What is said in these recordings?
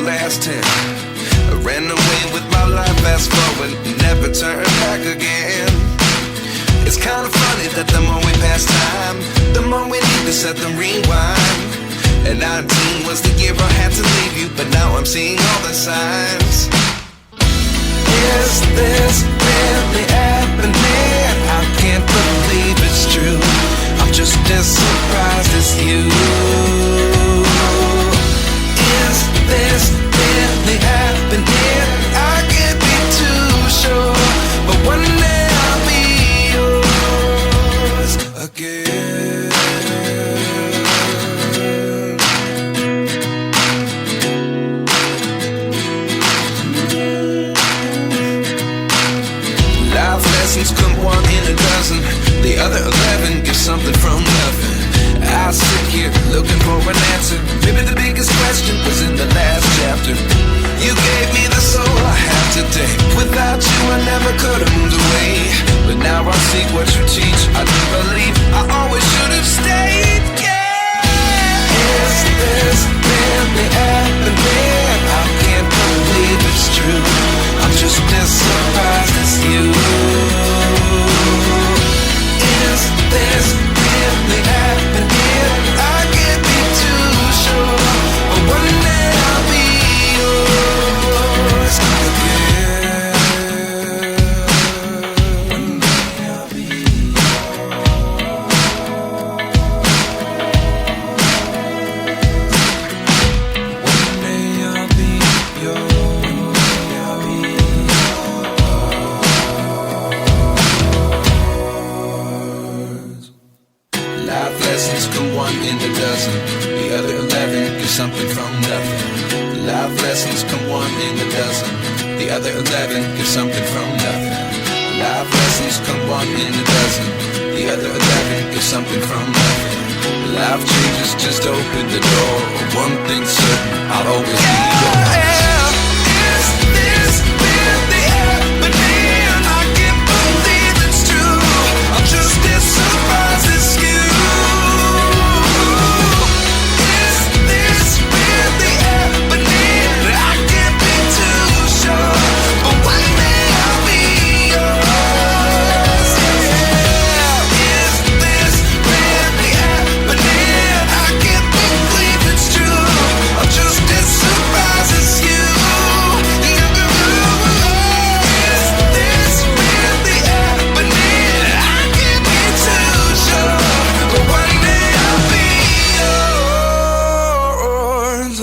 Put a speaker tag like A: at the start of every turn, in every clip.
A: last 10. I ran away with my life, fast forward, never turn back again. It's kind of funny that the more we pass time, the more we need to set the rewind. And 19 was the year I had to leave you, but now I'm seeing all the signs. Is this really happening? I can't believe it's true. I'm just as surprised as you. Is this really happening? I can't be too sure, but one day I'll be yours again. Life lessons come one in a dozen. The other 11 give something from nothing. I sit here looking for an answer. Maybe the biggest question was in the last chapter. You gave me the soul I have today. Without you I never could have moved away. But now I see what you teach. I do believe I always should have stayed. Yeah. Is this really happening? I can't believe it's true. I'm just as surprised as you. Is this really happening? I can't be too sure, but one day I'll be yours again. One day I'll be yours. One day I'll be yours. One day I'll be yours. Life lessons come one in a dozen. The other 11 give something from nothing. Life lessons come one in a dozen. The other 11 give something from nothing. Life lessons come one in a dozen. The other 11 give something from nothing. Life changes just open the door. One thing's certain, I'll always be yours. Is this really happening? I can't believe it's true. I'm just as surprised as you. Is this really happening? I can't be too sure, but one day I'll be yours. Yeah. Is this really happening? I can't believe it's true. I'm just as surprised as you. Is this really happening? I can't be too sure, but one day I'll be yours.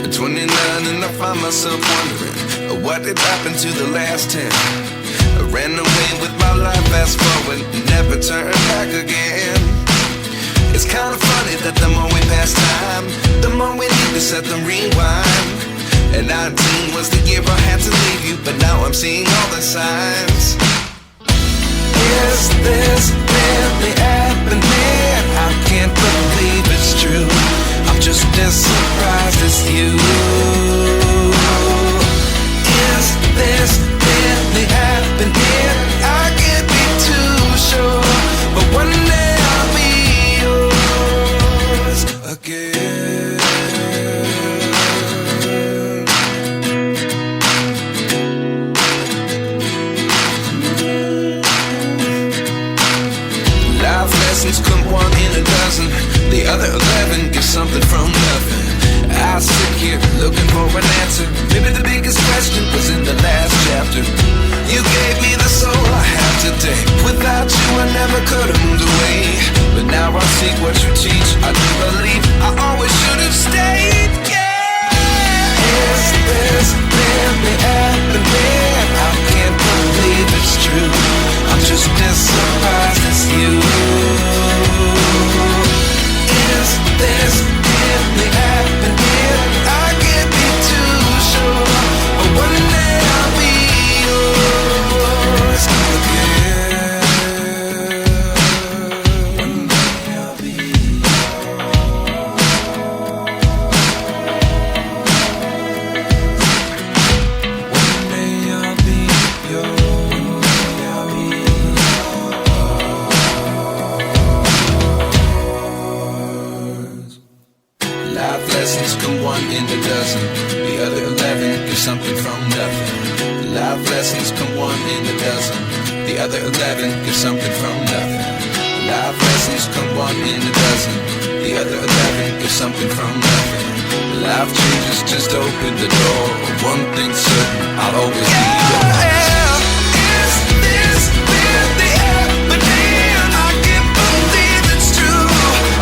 A: At 29 and I find myself wondering what did happen to the last 10. I ran away with my life, fast forward, never turn back again. It's kind of funny that the more we pass time, the more we need to set the rewind. And 19 was the year I had to leave you, but now I'm seeing all the signs. Is this really happening? I can't believe it's true. I'm just as surprised as you. Is this really happening? I can't be too sure, but one day I'll be yours again. Life lessons come one in a dozen. The other 11 give something from nothing. I sit here looking for an answer. Maybe the biggest question was in the last chapter. You gave me the soul I have today. Without you I never could have moved away. But now I see what you teach. I do believe I always should have stayed. Yeah. Is this really happening? I can't believe it's true. I'm just as surprised as you. Is this really happening? I can't be too sure, but one day I'll be yours again. One day I'll be yours. come one in a dozen. The other 11 give something from nothing. Life lessons come one in a dozen. The other 11 give something from nothing. Life changes, just open the door. One thing's certain, I'll always be yours. Is this really happening? I can't believe it's true.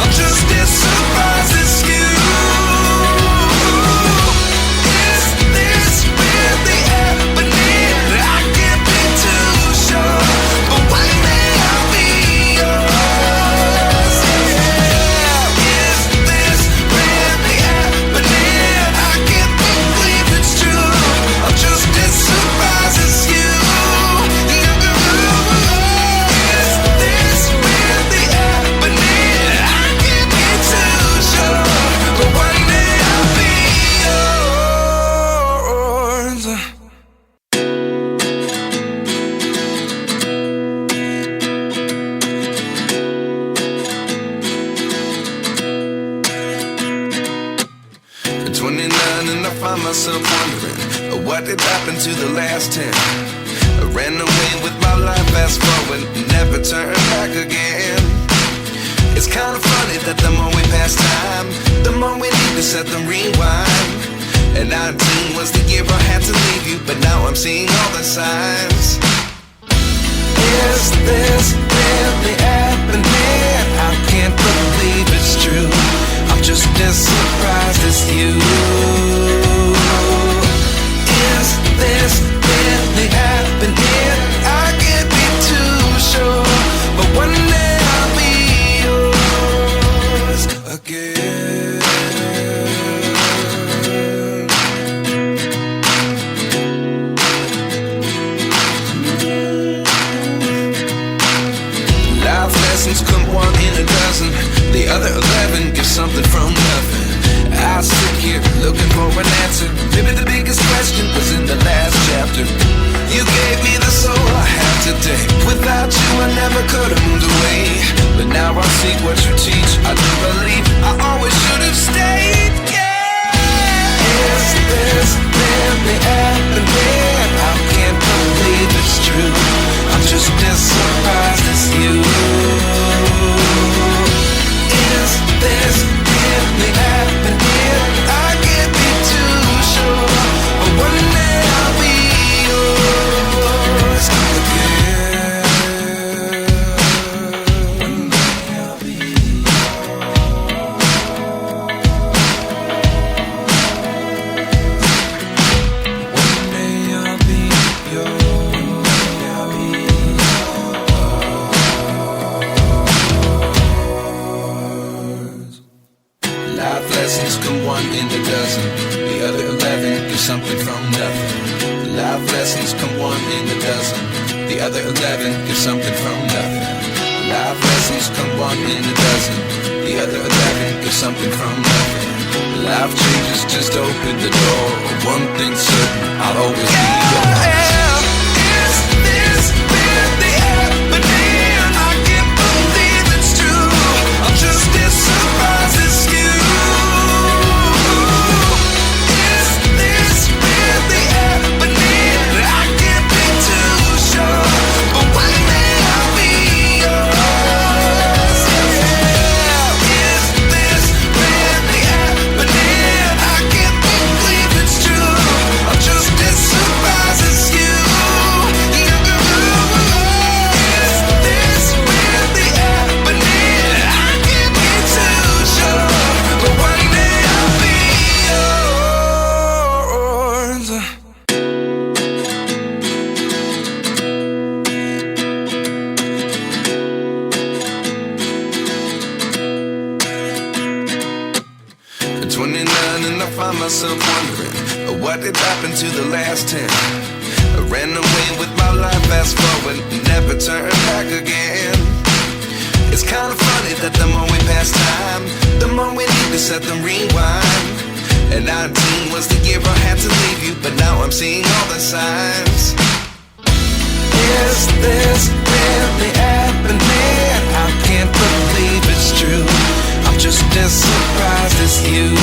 A: I'm just as surprised as you. Is this really happening? I can't be too sure, but one day I'll be yours. Is this really happening? I can't believe it's true. I'm just as surprised as you. Is this really happening? I can't be too sure, but one day I'll be yours. At 29 and I find myself wondering, what did happen to the last 10? I ran away with my life, fast forward, never turn back again. It's kind of funny that the more we pass time, the more we need to set the rewind. And 19 was the year I had to leave you, but now I'm seeing all the signs. Is this really happening? I can't believe it's true. I'm just as surprised as you. Is this really happening? I can't be too sure, but one day I'll be yours again. Life lessons come one in a dozen. The other 11 give something from nothing. I sit here looking for an answer. Maybe the biggest question was in the last chapter. You gave me the soul I have today. Without you I never could have moved away. But now I see what you teach. I do believe I always should have stayed. Yeah. Is this really happening? I can't believe it's true. I'm just as surprised as you. Is this really happening? I can't be too sure, but one day I'll be yours again. One day I'll be yours. One day I'll be yours. One day I'll be yours. Life lessons come one in a dozen. The other 11 give something from nothing. Life lessons come one in a dozen. The other 11 give something from nothing. Life lessons come one in a dozen. The other 11 give something from nothing. Life changes, just open the door. One thing's certain, I'll always be yours. Is this really happening? I can't believe it's true. I'm just as surprised as you. Is this really happening? I can't be too sure, but one day I'll be yours. Is this really happening? I can't believe it's true. I'm just as surprised as you. Is this really happening? I can't be too sure, but one day I'll be yours. At 29 and I find myself wondering, what did happen to the last 10? I ran away with my life, fast forward, never turn back again. It's kind of funny that the more we pass time, the more we need to set the rewind. And 19 was the year I had to leave you, but now I'm seeing all the signs. Is this really happening? I can't believe it's true. I'm just as surprised as you.